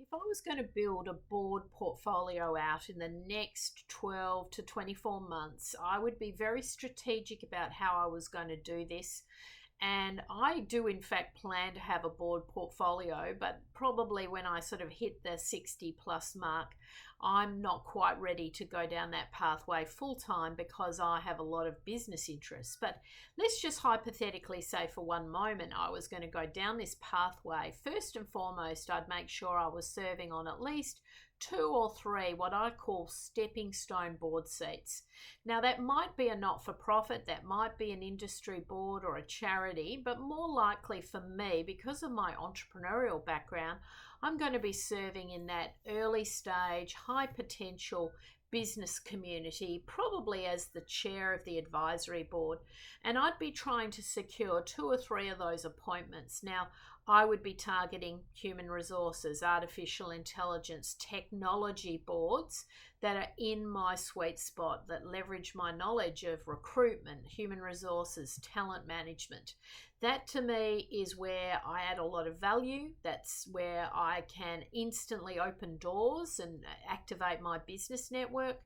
If I was going to build a board portfolio out in the next 12 to 24 months, I would be very strategic about how I was going to do this. And I do, in fact, plan to have a board portfolio, but probably when I sort of hit the 60 plus mark, I'm not quite ready to go down that pathway full time because I have a lot of business interests. But let's just hypothetically say for one moment I was going to go down this pathway. First and foremost, I'd make sure I was serving on at least two or three what I call stepping stone board seats. Now, that might be a not for profit, that might be an industry board or a charity, but more likely for me, because of my entrepreneurial background, I'm going to be serving in that early stage, high potential business community, probably as the chair of the advisory board. And I'd be trying to secure two or three of those appointments. Now, I would be targeting human resources, artificial intelligence, technology boards that are in my sweet spot, that leverage my knowledge of recruitment, human resources, talent management. That to me is where I add a lot of value. That's where I can instantly open doors and activate my business network.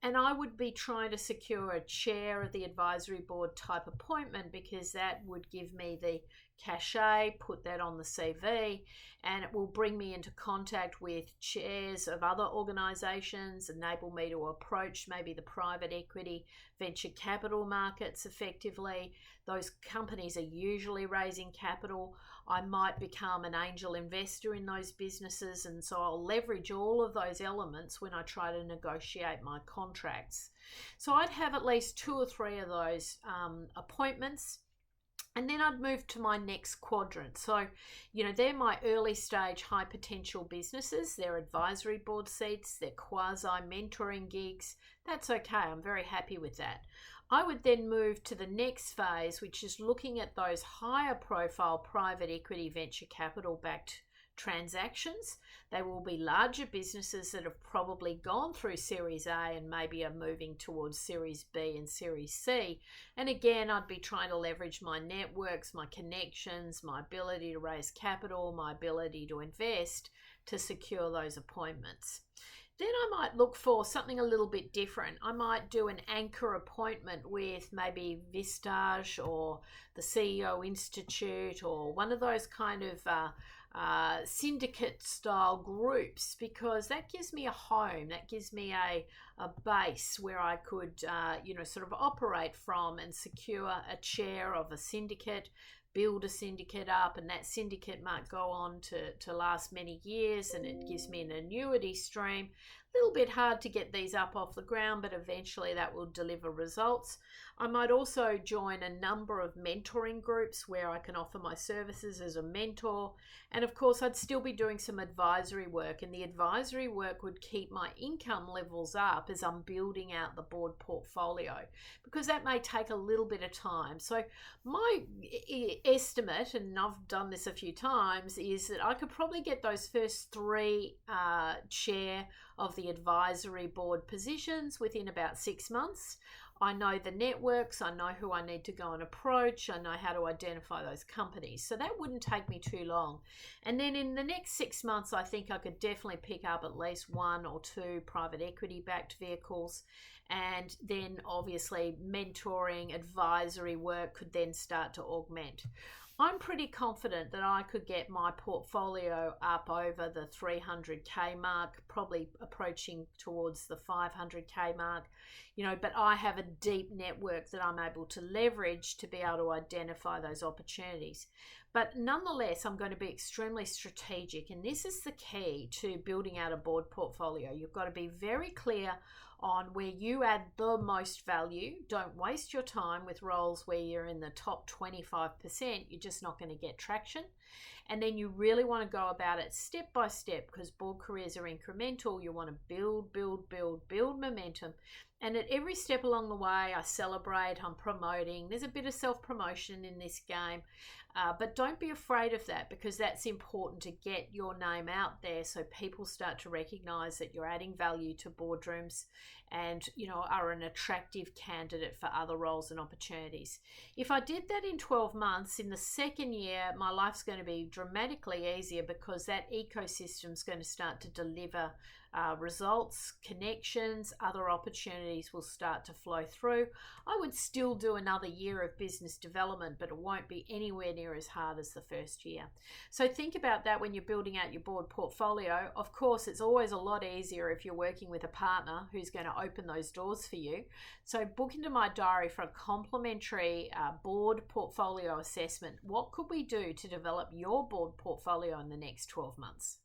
And I would be trying to secure a chair of the advisory board type appointment because that would give me the cachet, put that on the CV, and it will bring me into contact with chairs of other organisations, enable me to approach maybe the private equity, venture capital markets effectively. Those companies are usually raising capital. I might become an angel investor in those businesses, and so I'll leverage all of those elements when I try to negotiate my contracts. So I'd have at least two or three of those appointments. And then I'd move to my next quadrant. So, they're my early stage high potential businesses. They're advisory board seats, they're quasi mentoring gigs. That's okay. I'm very happy with that. I would then move to the next phase, which is looking at those higher profile private equity venture capital backed transactions. They will be larger businesses that have probably gone through Series A and maybe are moving towards Series B and Series C. And again, I'd be trying to leverage my networks, my connections, my ability to raise capital, my ability to invest to secure those appointments. Then I might look for something a little bit different. I might do an anchor appointment with maybe Vistage or the CEO Institute or one of those kind of syndicate style groups, because that gives me a home, that gives me a base where I could sort of operate from and secure a chair of a syndicate, build a syndicate up, and that syndicate might go on to last many years, and it gives me an annuity stream. A little bit hard to get these up off the ground, but eventually that will deliver results. I might also join a number of mentoring groups where I can offer my services as a mentor. And of course, I'd still be doing some advisory work, and the advisory work would keep my income levels up as I'm building out the board portfolio, because that may take a little bit of time. So my estimate, and I've done this a few times, is that I could probably get those first three chair of the advisory board positions within about 6 months. I know the networks, I know who I need to go and approach, I know how to identify those companies. So that wouldn't take me too long. And then in the next 6 months, I think I could definitely pick up at least one or two private equity backed vehicles. And then obviously mentoring, advisory work could then start to augment. I'm pretty confident that I could get my portfolio up over the 300K mark, probably approaching towards the 500K mark, but I have a deep network that I'm able to leverage to be able to identify those opportunities. But nonetheless, I'm going to be extremely strategic, and this is the key to building out a board portfolio. You've got to be very clear on where you add the most value. Don't waste your time with roles where you're in the top 25%. You're just not going to get traction. And then you really want to go about it step by step, because board careers are incremental. You want to build momentum. And at every step along the way, I celebrate, I'm promoting. There's a bit of self-promotion in this game. But don't be afraid of that, because that's important to get your name out there so people start to recognize that you're adding value to boardrooms and are an attractive candidate for other roles and opportunities. If I did that in 12 months, in the second year, my life's going to to be dramatically easier because that ecosystem is going to start to deliver results, connections, other opportunities will start to flow through. I would still do another year of business development, but it won't be anywhere near as hard as the first year. So think about that when you're building out your board portfolio. Of course, it's always a lot easier if you're working with a partner who's going to open those doors for you. So book into my diary for a complimentary board portfolio assessment. What could we do to develop your board portfolio in the next 12 months?